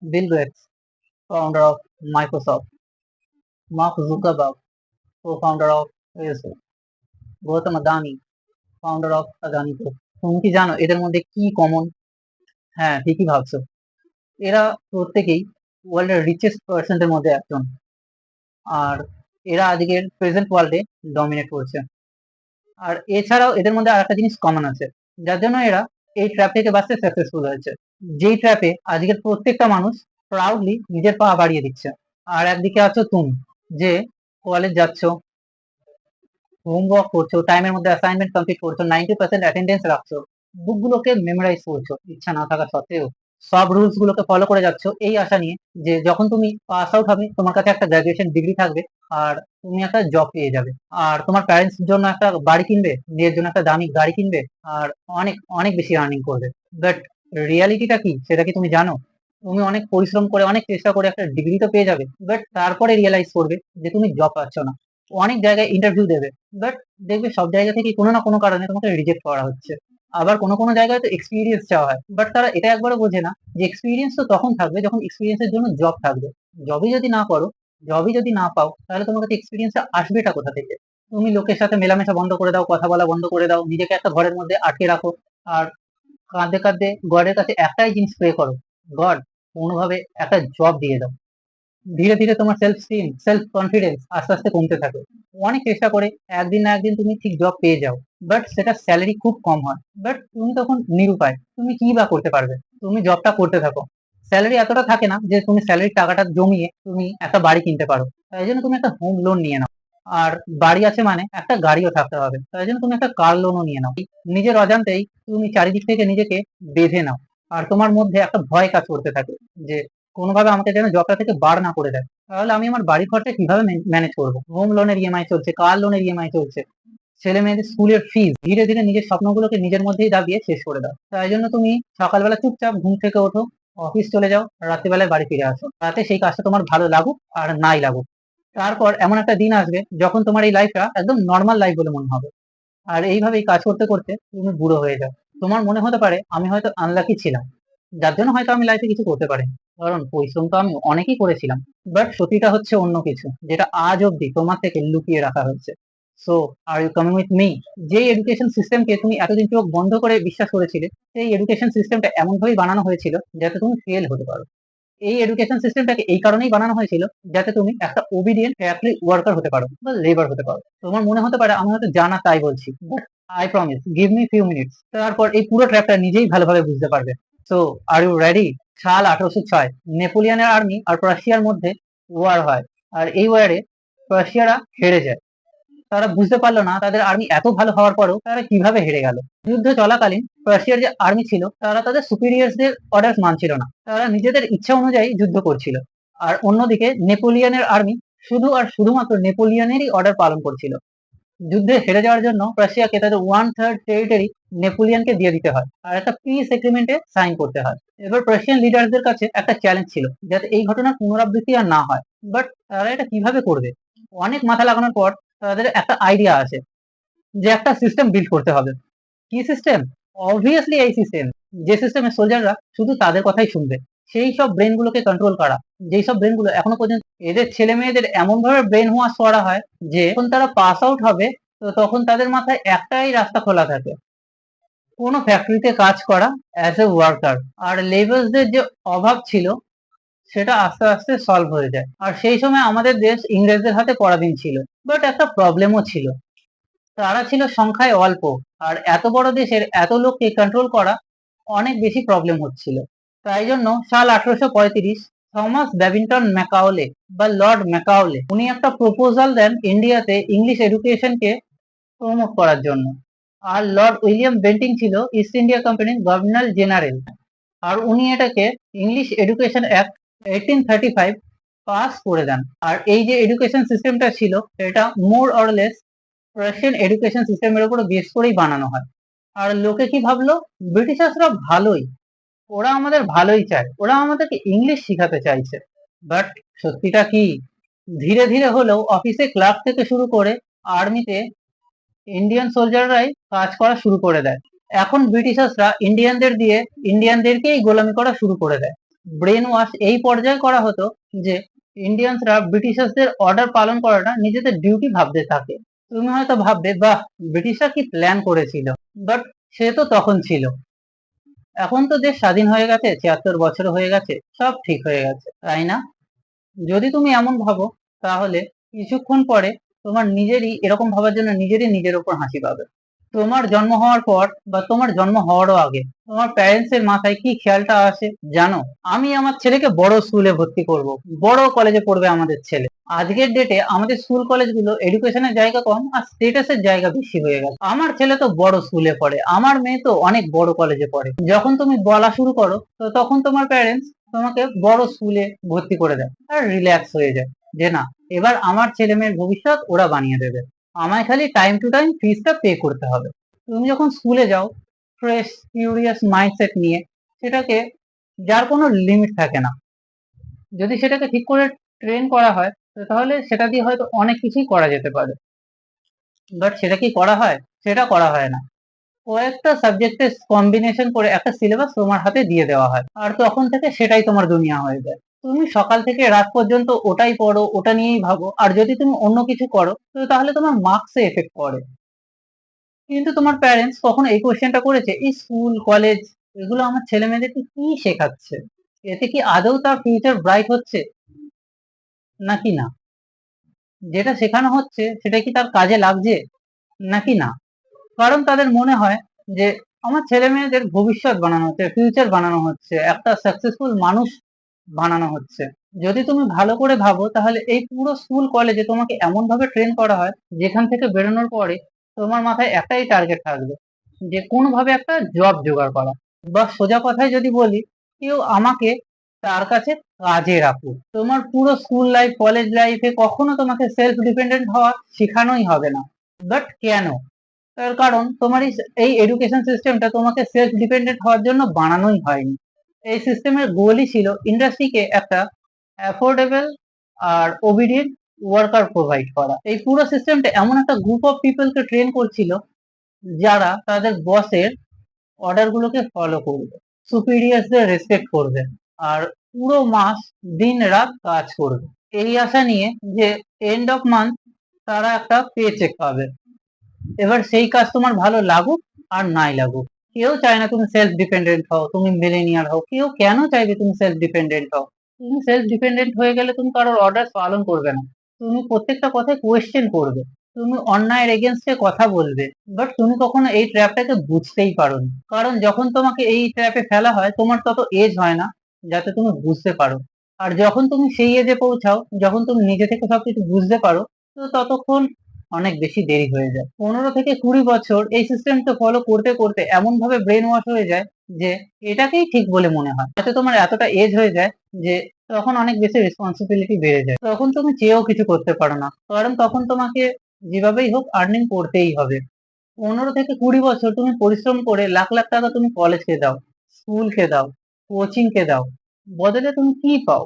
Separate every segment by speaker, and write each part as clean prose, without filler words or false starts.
Speaker 1: Bill Gates, founder of Microsoft, Mark Zuckerberg, co-founder of Facebook, Gautam Adani, founder of Adani group. তুমি কি জানো এদের মধ্যে কি কমন? হ্যাঁ, ঠিকই ভাবছো। এরা প্রত্যেকেই ওয়ার্ল্ডের রিচেস্ট পার্সনের মধ্যে একজন। আর এরা আজকের প্রেজেন্ট ওয়ার্ল্ডে ডমিনেট করছে। আর এছাড়াও এদের মধ্যে আরেকটা জিনিস কমন আছে, যার জন্য এরা এই ট্র্যাপ থেকে বাঁচতে সাকসেসফুল হয়েছে। যেই ট্র্যাপে আজকের প্রত্যেকটা মানুষ প্রাউডলি নিজের পা বাড়িয়ে দিচ্ছে। আর একদিকে আছো তুমি, যে কলেজ যাচ্ছ, হোমওয়ার্ক করছো, টাইমের মধ্যে অ্যাসাইনমেন্ট কমপ্লিট করছো, 90% অ্যাটেন্ডেন্স রাখছো, বুকগুলোকে মেমোরাইজ করছো ইচ্ছা না থাকা সত্ত্বেও, সব রুলস গুলোকে ফলো করে যাচ্ছ এই আশা নিয়ে যে যখন তুমি পাস আউট হবে তোমার কাছে একটা গ্রাজুয়েশন ডিগ্রি থাকবে আর তুমি একটা জব পেয়ে যাবে, আর তোমার প্যারেন্টস জন্য একটা বাড়ি কিনবে, নিজের জন্য একটা দামি গাড়ি কিনবে, আর অনেক অনেক বেশি আর্নিং করবে। বাট রিয়ালিটিটা কি সেটা কি তুমি জানো? তুমি অনেক পরিশ্রম করে অনেক চেষ্টা করে একটা ডিগ্রি তো পেয়ে যাবে, বাট তারপরে রিয়েলাইজ করবে যে তুমি জব পাচ্ছ না। অনেক জায়গায় ইন্টারভিউ দেবে, বাট দেখবে সব জায়গা থেকে কোনো না কোনো কারণে তোমাকে রিজেক্ট করা হচ্ছে। আবার কোনো কোনো জায়গায় তো এক্সপিরিয়েন্স চাওয়া হয়, বাট তারা এটা একবারও বোঝে না যে এক্সপিরিয়েন্স তো তখন থাকবে যখন এক্সপিরিয়েন্সের জন্য জব থাকবে। জবই যদি না করো, জবই যদি না পাও, তাহলে তোমার কাছে এক্সপিরিয়েন্সটা আসবেটা কোথা থেকে? তুমি লোকের সাথে মেলামেশা বন্ধ করে দাও, কথা বলা বন্ধ করে দাও, নিজেকে একটা ঘরের মধ্যে আটকে রাখো, আর কাঁদতে কাঁদতে গডের কাছে একটাই জিনিস প্রে করো, গড কোনোভাবে একটা জব দিয়ে দাও। ধীরে ধীরে তোমার সেলফ স্টিম, সেলফ কনফিডেন্স আস্তে আস্তে কমতে থাকে। অনেক চেষ্টা করে একদিন না একদিন তুমি ঠিক জব পেয়ে যাও, বাট সেটা স্যালারি খুব কম হয়। বাট তুমি তখন নিরুপায়, তুমি কি বা করতে পারবে? তুমি জবটা করতে থাকো, স্যালারি এতটা থাকে না যে তুমি স্যালারির টাকাটা জমিয়ে তুমি একটা বাড়ি কিনতে পারো। তাই জন্য তুমি একটা হোম লোন নিয়ে নাও, আর বাড়ি আছে মানে একটা গাড়িও থাকতে হবে, তাই জন্য তুমি একটা কার লোনও নিয়ে নাও। নিজের অজান্তেই তুমি চারিদিক থেকে নিজেকে বেঁধে নাও, আর তোমার মধ্যে একটা ভয় কাজ করতে থাকে যে কোনোভাবে আমাকে যেন জবটা থেকে বার না করে দেয়, তাহলে আমি আমার বাড়ির খরচা কিভাবে ম্যানেজ করবো? হোম লোনের ইএমআই চলছে, কার লোনের ইএমআই চলছে, ছেলে মেয়েদের স্কুলের ফিস। ধীরে ধীরে নিজের স্বপ্নগুলোকে নিজের মধ্যেই দাবিয়ে শেষ করে দাও। তাই জন্য তুমি সকালবেলা চুপচাপ ঘুম থেকে ওঠো, অফিস চলে যাও, রাত্রিবেলায় বাড়ি ফিরে আসো, রাতে সেই কাজটা তোমার ভালো লাগুক আর নাই লাগুক। তারপর এমন একটা দিন আসবে যখন তোমার এই লাইফটা একদম নর্মাল লাইফ বলে মনে হবে। আর এইভাবেই কাজ করতে করতে তুমি বুড়ো হয়ে যাও। তোমার মনে হতে পারে আমি হয়তো আনলাকি ছিলাম, যার জন্য হয়তো আমি লাইফে কিছু করতে পারিনি, কারণ পরিশ্রম তো আমি অনেকই করেছিলাম। বাট সত্যিটা হচ্ছে অন্য কিছু, যেটা আজ অব্দি তোমার থেকে লুকিয়ে রাখা হয়েছে। So are you coming with me? যেই এডুকেশন সিস্টেমকে তুমি এতদিন চোখ বন্ধ করে বিশ্বাস করেছিলে, সেই এডুকেশন সিস্টেমটা এমন ভাবেই বানানো হয়েছিল যাতে তুমি ফেল হতে পারো। এই এডুকেশন সিস্টেমটাকে এই কারণেই বানানো হয়েছিল যাতে তুমি একটা ওবিডিয়েন্ট ফ্যাক্টরি ওয়ার্কার হতে পারো বা লেবার হতে পারো। তোমার মনে হতে পারে আমি হয়তো জানা তাই বলছি, but I promise, give me few minutes, তারপর এই পুরো ট্র্যাপটা নিজেই ভালোভাবে বুঝতে পারবে। So are you ready? সাল 1806 নেপোলিয়নের আর্মি আর প্রাশিয়ার মধ্যে ওয়ার হয়, আর এই ওয়ারে প্রাশিয়ারা হেরে যায়। তারা বুঝতে পারলো না তাদের আর্মি এত ভালো হওয়ার পরেও তারা কিভাবে হেরে গেল। যুদ্ধ চলাকালীন রাশিয়ার যে আর্মি ছিল তারা তাদের সুপিরিয়ার্সদের অর্ডার মানছিল না, তারা নিজেদের ইচ্ছা অনুযায়ী যুদ্ধ করছিল। আর অন্যদিকে নেপোলিয়নের আর্মি শুধু আর শুধুমাত্র নেপোলিয়নেরই অর্ডার পালন করছিল। যুদ্ধে হেরে যাওয়ার জন্য রাশিয়াকে তাদের 1/3 টেরিটরি নেপোলিয়নকে দিয়ে দিতে হয়, আর একটা পিস এগ্রিমেন্টে সাইন করতে হয়। এবার রাশিয়ান লিডারদের কাছে একটা চ্যালেঞ্জ ছিল যাতে এই ঘটনার পুনরাবৃত্তি আর না হয়। বাট তারা এটা কিভাবে করবে? অনেক মাথা লাগানোর পর তাদের একটা আইডিয়া আসে যে একটা সিস্টেম বিল্ড করতে হবে। কি সিস্টেম? অবভিয়াসলি এই সিস্টেম, যে সিস্টেমে সোলজাররা শুধু তাদের কথাই শুনবে। সেই সব ব্রেন গুলোকে কন্ট্রোল করা, যেই সব ব্রেন গুলো এখনো পর্যন্ত এদের ছেলে মেয়েদের এমন ভাবে ব্রেন ওয়াশ করা হয় যে যখন তারা পাস আউট হবে তো তখন তাদের মাথায় একটাই রাস্তা খোলা থাকে, কোনো ফ্যাক্টরিতে কাজ করা অ্যাজ এ ওয়ার্কার। আর লেবার্সদের যে অভাব ছিল সেটা আস্তে আস্তে সলভ হয়ে যায়। আর সেই সময় আমাদের দেশ ইংরেজদের হাতে পরাধীন ছিল, বাট একটা প্রবলেমও ছিল, তারা ছিল সংখ্যায় অল্প, আর এত বড় দেশের এত লোককে কন্ট্রোল করা অনেক বেশি প্রবলেম হচ্ছিল। তাই জন্য সাল 1835 থমাস ব্যাবিংটন ম্যাকাওলে বা লর্ড ম্যাকাওলে উনি একটা প্রপোজাল দেন ইন্ডিয়াতে ইংলিশ এডুকেশনকে প্রমোট করার জন্য। আর লর্ড উইলিয়াম বেন্টিং ছিল ইস্ট ইন্ডিয়া কোম্পানির গভর্নর জেনারেল, আর উনি এটাকে ইংলিশ এডুকেশন অ্যাক্ট 1835 পাস করে দেন। আর এই যে এডুকেশন সিস্টেমটা ছিল এটা more or less Russian education সিস্টেমের উপর বেস করেই বানানো হয়। আর লোকে কি ভাবলো? ব্রিটিশার্সরা ভালোই, ওরা আমাদের ভালোই চায়, ওরা আমাদেরকে ইংলিশ শিখাতে চাইছে। বাট সত্যিটা কি? ধীরে ধীরে হলেও অফিসে ক্লার্ক থেকে শুরু করে আর্মিতে ইন্ডিয়ান সোলজাররাই কাজ করা শুরু করে দেয়। এখন ব্রিটিশার্সরা ইন্ডিয়ানদের দিয়ে ইন্ডিয়ানদেরকেই গোলামি করা শুরু করে দেয়। ব্রেন ওয়াশ এই পর্যায়ে করা হতো যে ইন্ডিয়ানসরা ব্রিটিশার্সদের অর্ডার পালন করাটা নিজেদের ডিউটি ভাবতে থাকে। তুমি হয়তো ভাববে, বাহ, ব্রিটিশরা কি প্ল্যান করেছিল, বাট সে তো তখন ছিল। এখন তো দেশ স্বাধীন হয়ে গেছে, ৭৬ বছর হয়ে গেছে, সব ঠিক হয়ে গেছে, তাই না? যদি তুমি এমন ভাবো, তাহলে কিছুক্ষণ পরে তোমার নিজেরই এরকম ভাবার জন্য নিজের উপর হাসি পাবে। তোমার জন্ম হওয়ার পর বা তোমার জন্ম হওয়ারও আগে তোমার প্যারেন্টস এর মাথায় কি খেয়ালটা আসে জানো? আমি আমার ছেলেকে বড় স্কুলে ভর্তি করব, বড় কলেজে পড়বে আমাদের ছেলে। আজকের ডেটে আমাদের স্কুল কলেজগুলো এডুকেশনের জায়গা কম আর স্টেটাসের জায়গা বেশি হয়ে গেছে। আমার ছেলে তো বড় স্কুলে পড়ে, আমার মেয়ে তো অনেক বড় কলেজে পড়ে। যখন তুমি বলা শুরু করো, তো তখন তোমার প্যারেন্টস তোমাকে বড় স্কুলে ভর্তি করে দেয় আর রিল্যাক্স হয়ে যায় যে না, এবার আমার ছেলে মেয়ের ভবিষ্যৎ ওরা বানিয়ে দেবে, আমায় খালি টাইম টু টাইম ফিসটা পে করতে হবে। তুমি যখন স্কুলে যাও ফ্রেশ কিউরিয়াস মাইন্ডসেট নিয়ে, সেটাকে, যার কোনো লিমিট থাকে না, যদি সেটাকে ঠিক করে ট্রেন করা হয়, তো তাহলে সেটা দিয়ে হয়তো অনেক কিছুই করা যেতে পারে। বাট সেটা কি করা হয়? সেটা করা হয় না। কয়েকটা সাবজেক্টের কম্বিনেশন করে একটা সিলেবাস তোমার হাতে দিয়ে দেওয়া হয় আর তখন থেকে সেটাই তোমার দুনিয়া হয়ে যায়। তুমি সকাল থেকে রাত পর্যন্ত ওটাই পড়ো, ওটা নিয়েই ভাবো, আর যদি তুমি অন্য কিছু করো তো তাহলে তোমার মার্কসে এফেক্ট পড়ে। কিন্তু তোমার প্যারেন্টস কখনো এই কোয়েশ্চেনটা করেছে, এই স্কুল কলেজ এগুলো আমার ছেলে মেয়েদেরকে কি শেখাচ্ছে? এতে কি আদৌ তার ফিউচার ব্রাইট হচ্ছে নাকি না? যেটা শেখানো হচ্ছে সেটা কি তার কাজে লাগছে নাকি না? কারণ তাদের মনে হয় যে আমার ছেলে মেয়েদের ভবিষ্যৎ বানানো হচ্ছে, ফিউচার বানানো হচ্ছে, একটা সাকসেসফুল মানুষ বানানো হচ্ছে। যদি তুমি ভালো করে ভাবো, তাহলে এই পুরো স্কুল কলেজে তোমাকে এমন ভাবে ট্রেন করা হয় যেখান থেকে বেরোনোর পরে তোমার মাথায় একটাই টার্গেট থাকবে, যে কোনোভাবে একটা জব জোগাড় করা। বা সোজা কথায় যদি বলি, কেউ আমাকে তার কাছে কাজে রাখুক। তোমার পুরো স্কুল লাইফ কলেজ লাইফে কখনো তোমাকে সেলফ ডিপেন্ডেন্ট হওয়া শেখানোই হবে না। বাট কেন? তার কারণ তোমার এই এডুকেশন সিস্টেমটা তোমাকে সেলফ ডিপেন্ডেন্ট হওয়ার জন্য বানানোই হয়নি। এই সিস্টেমের গোলই ছিল ইন্ডাস্ট্রিকে একটা অ্যাফোর্ডেবল আর ওবিডিয়েন্ট ওয়ার্কার প্রোভাইড করা। এই পুরো সিস্টেমটা এমন একটা গ্রুপ অফ পিপলকে ট্রেন করছিল যারা তাদের বসের অর্ডার গুলোকে ফলো করবে, সুপিরিয়ার্সদের রেসপেক্ট করবে, আর পুরো মাস দিন রাত কাজ করবে এই আশা নিয়ে যে এন্ড অফ মান্থ তারা একটা পে চেক পাবে। এবার সেই কাজ তোমার ভালো লাগুক আর নাই লাগুক, কেউ চায় না তুমি সেলফ ডিপেন্ডেন্ট হও, তুমি মিলেনিয়ার হও, কেউ কেন চাইবে তুমি সেলফ ডিপেন্ডেন্ট হও? তুমি সেলফ ডিপেন্ডেন্ট হয়ে গেলে তুমি কারোর অর্ডার পালন করবে না, তুমি প্রত্যেকটা কথায় কোয়েশ্চেন করবে, তুমি অন্যায়ের এগেনস্টে কথা বলবে। বাট তুমি কখনো এই ট্র্যাপটাকে বুঝতেই পারোনি, কারণ যখন তোমাকে এই ট্র্যাপে ফেলা হয় তোমার তত এজ হয় না যাতে তুমি বুঝতে পারো। আর যখন তুমি সেই এজে পৌঁছাও, যখন তুমি নিজে থেকে সবকিছু বুঝতে পারো, তো ততক্ষণ অনেক বেশি দেরি হয়ে যায়। ১৫ থেকে ২০ বছর এই সিস্টেমটা ফলো করতে করতে এমন ভাবে ব্রেন ওয়াশ হয়ে যায় যে এটাকেই ঠিক বলে মনে হয়। যাতে তোমার এতটা এজ হয়ে যায় যে তখন অনেক বেশি রেসপন্সিবিলিটি বেড়ে যায়, তখন তুমি চেয়েও কিছু করতে পারো না, কারণ তখন তোমাকে যেভাবেই হোক আর্নিং করতেই হবে। ১৫ থেকে ২০ বছর তুমি পরিশ্রম করে লাখ লাখ টাকা তুমি কলেজকে দাও, স্কুলকে দাও, কোচিং কে দাও, বদলে তুমি কি পাও?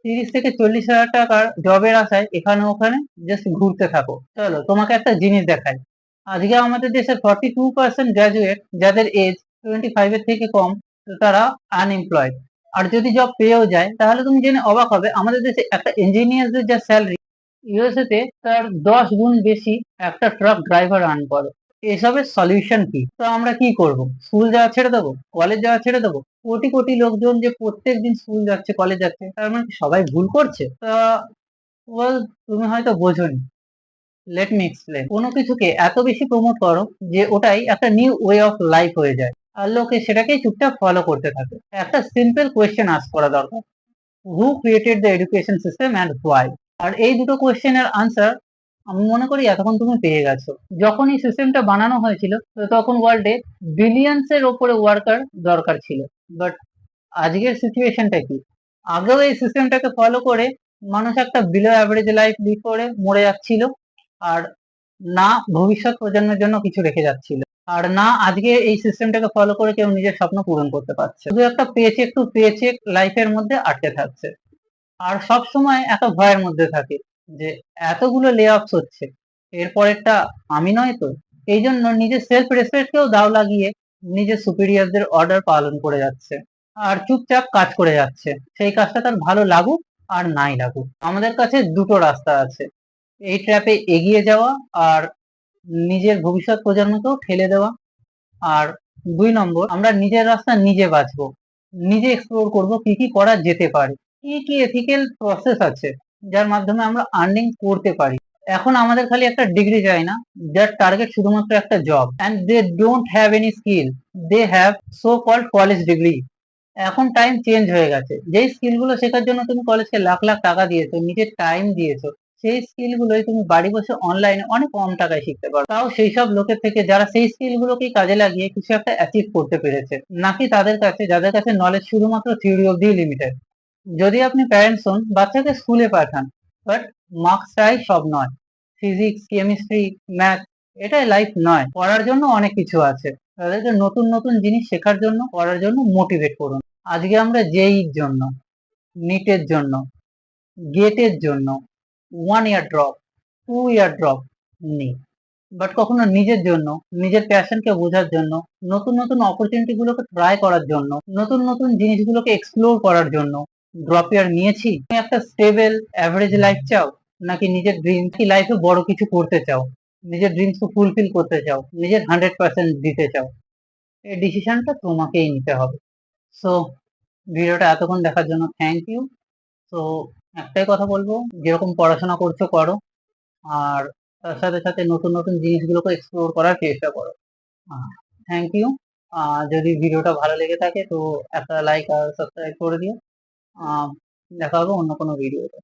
Speaker 1: ৩০ থেকে ৪০ হাজার টাকার জবের আশায় এখানে ওখানে জাস্ট ঘুরতে থাকো। চলো তোমাকে একটা জিনিস দেখাই, আজকে আমাদের দেশের 42% গ্রাজুয়েট যাদের এজ 25 এর থেকে কম, তো তারা আনএমপ্লয়েড। আর যদি জব পেয়েও যায় তাহলে তুমি জেনে অবাক হবে, আমাদের দেশে একটা ইঞ্জিনিয়ারদের যা স্যালারি, ইউএসএ তে তার 10 গুণ বেশি একটা ট্রাক ড্রাইভার আর্ন করে। এসবের সলিউশন কি? তো আমরা কি করব? স্কুল যাওয়া ছেড়ে দেবো? কলেজ যাওয়া ছেড়ে দেবো? কোটি কোটি লোকজন যে প্রত্যেক দিন স্কুল যাচ্ছে কলেজ যাচ্ছে, তার মানে কি সবাই ভুল করছে? তা ওয়েল, তুমি হয়তো বোঝোনি। Let me explain. কোনো কিছুকে এত বেশি প্রমোট করো যে ওটাই একটা নিউ ওয়ে অফ লাইফ হয়ে যায় আর লোকে সেটাকেই চুপচাপ ফলো করতে থাকে। একটা সিম্পল কোয়েশ্চেন আস্ক করা দরকার, who created the education system and why? আর এই দুটো কোয়েশ্চেনের আনসার আমি মনে করি এতক্ষণ তুমি পেয়ে গেছো। যখন এই সিস্টেমটা বানানো হয়েছিল তো তখন ওয়ার্ল্ডে বিলিয়ন্স এর ওপরে ওয়ার্কার দরকার ছিল। বাট আজকের সিচুয়েশনটা কি? আগেও এই সিস্টেমটাকে ফলো করে মানুষ একটা বিলো অ্যাভারেজ লাইফ লিড করে মরে যাচ্ছিল, আর না ভবিষ্যৎ প্রজন্মের জন্য কিছু রেখে যাচ্ছিল, আর না আজকে এই সিস্টেমটাকে ফলো করে কেউ নিজের স্বপ্ন পূরণ করতে পারছে, শুধু একটা পেচেক টু পেচেক লাইফের মধ্যে আটকে থাকছে। আর সব সময় এত ভয়ের মধ্যে থাকে যে এতগুলো লে অফস হচ্ছে, এরপরেরটা আমি নয় তো? এই জন্য নিজের সেলফ রেসপেক্টকেও দাও লাগিয়ে নিজের সুপিরিয়রদের অর্ডার পালন করে যাচ্ছে। আর চুপচাপ কাজ করে যাচ্ছে, সেই কাজটা তার ভালো লাগুক আর নাই লাগুক। আমাদের কাছে দুটো রাস্তা আছে, এই ট্র্যাপে এগিয়ে যাওয়া আর নিজের ভবিষ্যৎ প্রজন্মকেও ঠেলে দেওয়া। আর 2 নম্বর, আমরা নিজের রাস্তা নিজে বাছবো, নিজে এক্সপ্লোর করব কি কি করা যেতে পারে, কি কি এথিক্যাল প্রসেস আছে যার মাধ্যমে আমরা আর্নিং করতে পারি। এখন আমাদের খালি একটা ডিগ্রি চাই না, যার টার্গেট শুধুমাত্র একটা job, and they don't have any skill, they have so called college degree. এখন টাইম চেঞ্জ হয়ে গেছে, যেই স্কিল গুলো শেখার জন্য তুমি কলেজকে লাখ লাখ টাকা দিয়েছো, নিজের টাইম দিয়েছো, সেই স্কিল গুলোই তুমি বাড়ি বসে অনলাইনে অনেক কম টাকায় শিখতে পারো, তাও সেই সব লোকের থেকে যারা সেই স্কিল গুলোকেই কাজে লাগিয়ে কিছু একটা অ্যাচিভ করতে পেরেছে, নাকি তাদের কাছে যাদের কাছে নলেজ শুধুমাত্র থিওরি অব্দি লিমিটেড। যদি আপনি প্যারেন্টস হন, বাচ্চাকে স্কুলে পাঠান, বাট মার্কসটাই সব নয়। ফিজিক্স, কেমিস্ট্রি, ম্যাথ এটাই লাইফ নয়, পড়ার জন্য অনেক কিছু আছে। তাদেরকে নতুন নতুন জিনিস শেখার জন্য, করার জন্য মোটিভেট করুন। আজকে আমরা জেইর জন্য, নিটের জন্য, গেটের জন্য 1 ইয়ার ড্রপ, 2 ইয়ার ড্রপ নিই, বাট কখনো নিজের জন্য, নিজের প্যাশনকে বোঝার জন্য, নতুন নতুন অপরচুনিটি গুলোকে ট্রাই করার জন্য, নতুন নতুন জিনিসগুলোকে এক্সপ্লোর করার জন্য ড্রপ ইয়ার নিয়েছি। তুমি একটা স্টেবল অ্যাভারেজ লাইফ চাও, নাকি নিজের ড্রিম কি লাইফে বড় কিছু করতে চাও, নিজের ড্রিমস কে ফুলফিল করতে চাও, নিজের 100% দিতে চাও, এই ডিসিশনটা তোমাকেই নিতে হবে। সো ভিডিওটা এতক্ষণ দেখার জন্য থ্যাংক ইউ। তো একটাই কথা বলবো, যেরকম পড়াশোনা করছো করো, আর তার সাথে সাথে নতুন নতুন জিনিসগুলোকে এক্সপ্লোর করার চেষ্টা করো। Thank you. যদি ভিডিওটা ভালো লেগে থাকে তো একটা লাইক আর সাবস্ক্রাইব করে দিও। দেখা হবে অন্য কোনো ভিডিওতে।